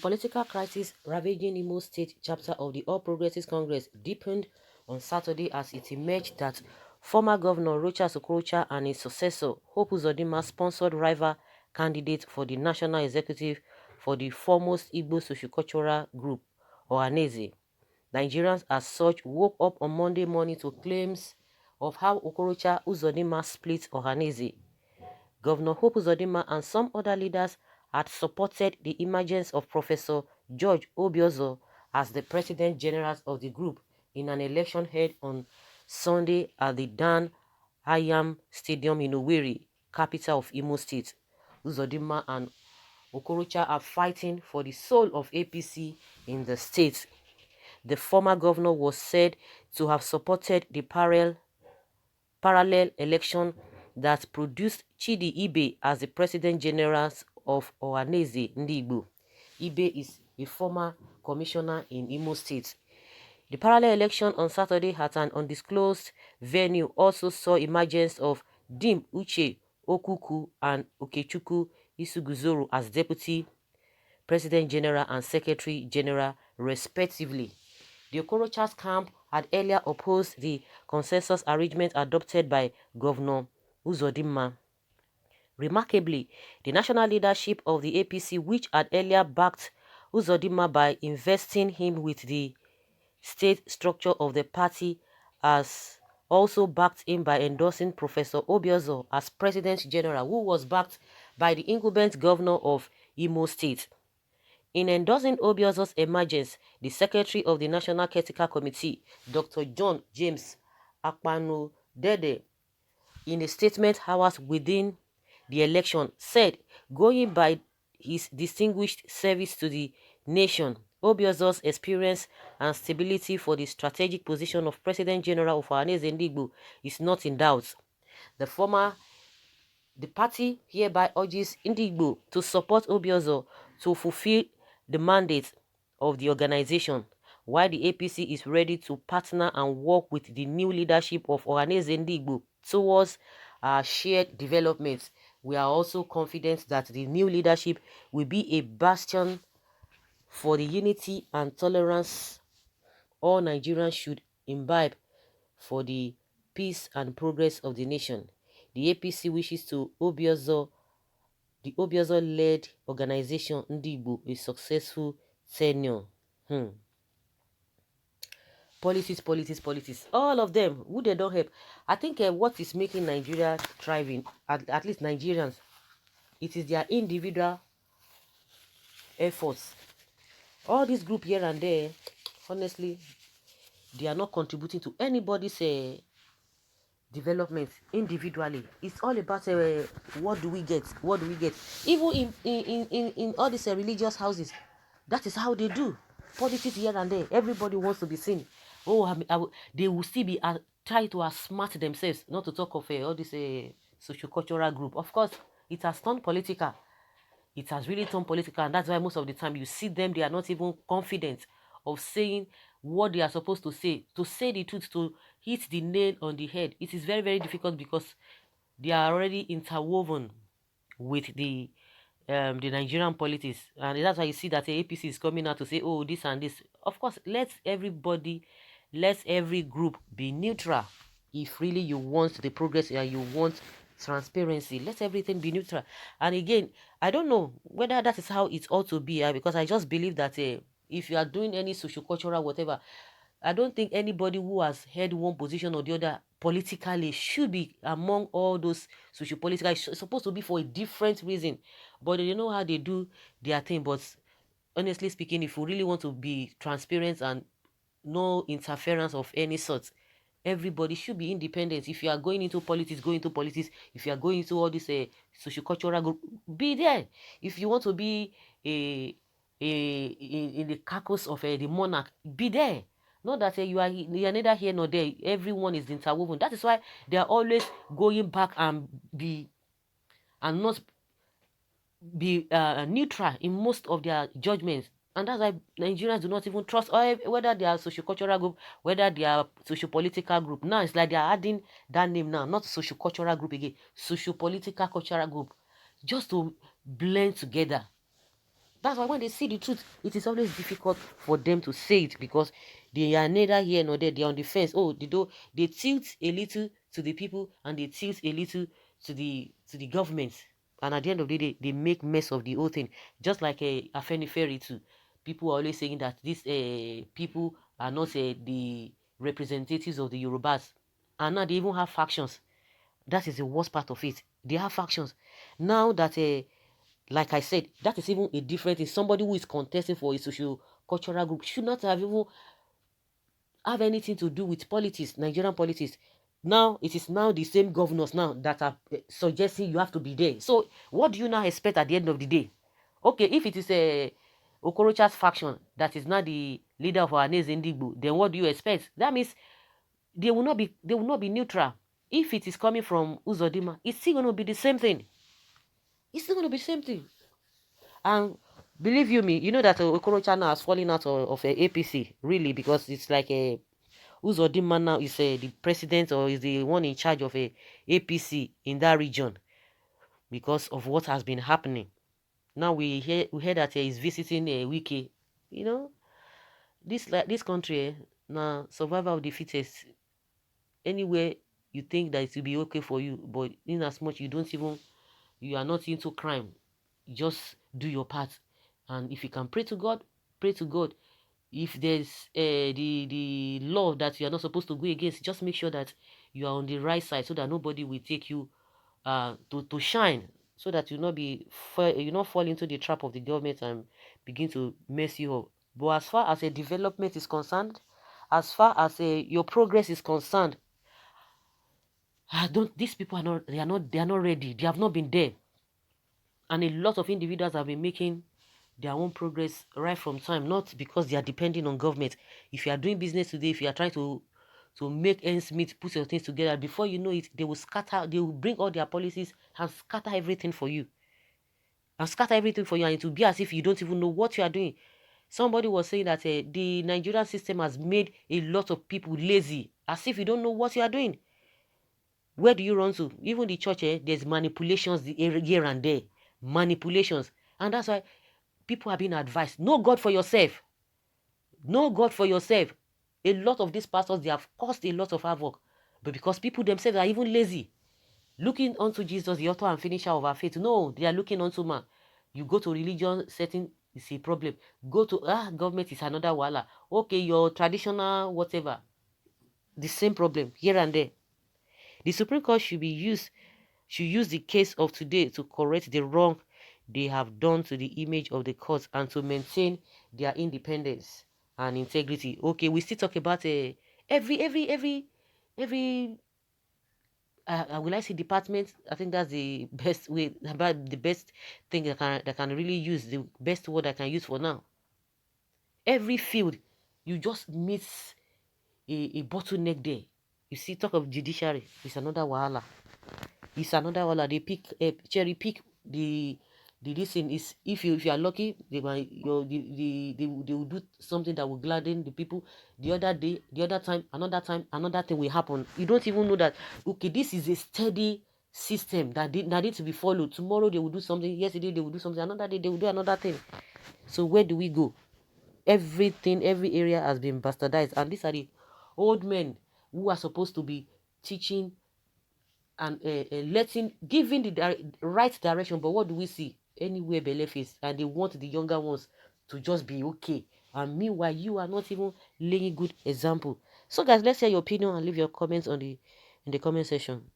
political crisis ravaging Imo State chapter of the All Progressives Congress deepened on Saturday as it emerged that former Governor Okorocha and his successor, Hope Uzodinma, sponsored rival candidate for the national executive for the foremost Igbo sociocultural group, Ohanaeze. Nigerians as such woke up on Monday morning to claims of how Okorocha Uzodinma split Ohanaeze. Governor Hope Uzodinma and some other leaders had supported the emergence of Professor George Obiozo as the President General of the group in an election held on Sunday at the Dan Ayam Stadium in Owerri, capital of Imo State. Uzodinma and Okorocha are fighting for the soul of APC in the state. The former governor was said to have supported the parallel election that produced Chidi Ibe as the President General of Ohanaeze Ndigbo. Ibe is a former commissioner in Imo State. The parallel election on Saturday at an undisclosed venue also saw emergence of Dim Uche Okuku and Okechukwu Isuguzoro as Deputy President General and Secretary General, respectively. The Okorocha's camp had earlier opposed the consensus arrangement adopted by Governor Uzodinma. Remarkably, the national leadership of the APC, which had earlier backed Uzodinma by investing him with the state structure of the party, has also backed him by endorsing Professor Obiozo as President General, who was backed by the incumbent governor of Imo State. In endorsing Obiozo's emergence, the Secretary of the National Caretaker Committee, Dr. John James Akpanu Dede, in a statement hours within the election, said, going by his distinguished service to the nation, Obiozo's experience and stability for the strategic position of President General of Ohanaeze Ndigbo is not in doubt. The party hereby urges Ndigbo to support Obiozo to fulfill the mandate of the organization, while the APC is ready to partner and work with the new leadership of Ohanaeze Ndigbo towards shared development. We are also confident that the new leadership will be a bastion for the unity and tolerance all Nigerians should imbibe for the peace and progress of the nation. The APC wishes to the Obiozo-led organization Ndigbo a successful tenure. Politics. All of them, who they don't help. I think what is making Nigeria thriving, at least Nigerians, it is their individual efforts. All this group here and there, honestly, they are not contributing to anybody's development individually. It's all about what do we get? Even in all these religious houses, that is how they do politics here and there. Everybody wants to be seen. They will still be try to outsmart themselves, not to talk of all this socio-cultural group. Of course, it has turned political. It has really turned political, and that's why most of the time you see them, they are not even confident of saying what they are supposed to say. To say the truth, to hit the nail on the head, it is very, very difficult because they are already interwoven with the Nigerian politics. And that's why you see that the APC is coming out to say, oh, this and this. Of course, let every group be neutral. If really you want the progress and you want transparency, let everything be neutral. And again, I don't know whether that is how it ought to be, because I just believe that if you are doing any sociocultural whatever, I don't think anybody who has held one position or the other politically should be among all those socio-political. It's supposed to be for a different reason, but you know how they do their thing. But honestly speaking, if you really want to be transparent and no interference of any sort, everybody should be independent. If you are going into politics, go into politics. If you are going into all this socio-cultural group, be there. If you want to be in the carcass of the monarch, be there. Not that you are neither here nor there. Everyone is interwoven. That is why they are always going back and not be neutral in most of their judgments. And that's why Nigerians do not even trust whether they are socio-cultural group, whether they are socio-political group. Now it's like they are adding that name now, not socio-cultural group again, socio-political cultural group, just to blend together. That's why when they see the truth, it is always difficult for them to say it because they are neither here nor there. They're on the fence. Oh, they tilt a little to the people and they tilt a little to the government. And at the end of the day, they make mess of the whole thing. Just like a Afenifere too. People are always saying that these people are not the representatives of the Yorubas. And now they even have factions. That is the worst part of it. They have factions. Now that like I said, that is even a different thing. Somebody who is contesting for a social cultural group should not have even have anything to do with politics, Nigerian politics. Now it is now the same governors now that are suggesting you have to be there. So what do you now expect at the end of the day? Okay, if it is a Okorocha's faction that is not the leader of Ohanaeze Ndigbo, then what do you expect? That means they will not be neutral. If it is coming from Uzodinma, it's still going to be the same thing. It's still going to be the same thing. And believe you me, you know that Okorocha now has fallen out of APC, really, because it's like a Uzodinma now is the president or is the one in charge of a APC in that region because of what has been happening. Now we hear that he's visiting a wiki. You know, this country now survival of the fittest. Anywhere you think that it will be okay for you, but in as much you are not into crime, just do your part. And if you can pray to God, pray to God. If there's the law that you are not supposed to go against, just make sure that you are on the right side so that nobody will take you to shine, so that you not fall into the trap of the government and begin to mess you up. But as far as a development is concerned, as far as your progress is concerned, I don't these people are not ready. They have not been there. And a lot of individuals have been making their own progress right from time, not because they are depending on government. If you are doing business today, if you are trying to make ends meet, put your things together, before you know it, they will bring all their policies and scatter everything for you. And it will be as if you don't even know what you are doing. Somebody was saying that the Nigerian system has made a lot of people lazy, as if you don't know what you are doing. Where do you run to? Even the church, there's manipulations here and there. Manipulations. And that's why people are being advised, know God for yourself. Know God for yourself. A lot of these pastors, they have caused a lot of havoc. But because people themselves are even lazy, looking unto Jesus, the author and finisher of our faith. No, they are looking unto man. You go to religion setting, it's a problem. Go to government is another wala. Okay, your traditional whatever, the same problem here and there. The Supreme Court should use the case of today to correct the wrong they have done to the image of the court and to maintain their independence and integrity. Okay, we still talk about every will I say department? I think that's the best way, about the best thing that can really use, the best word I can use for now. Every field, you just miss a bottleneck there. You see, talk of judiciary, it's another wahala. It's another one. They pick cherry pick the this thing is, if you are lucky, they might they will do something that will gladden the people. The other day, the other time, another thing will happen. You don't even know that, okay, this is a steady system that needs to be followed. Tomorrow they will do something, yesterday they will do something, another day they will do another thing. So where do we go? Every area has been bastardized, and these are the old men who are supposed to be teaching and giving the right direction. But what do we see? Anywhere belief is, and they want the younger ones to just be okay. And meanwhile, you are not even laying good example. So guys, let's hear your opinion and leave your comments in the comment section.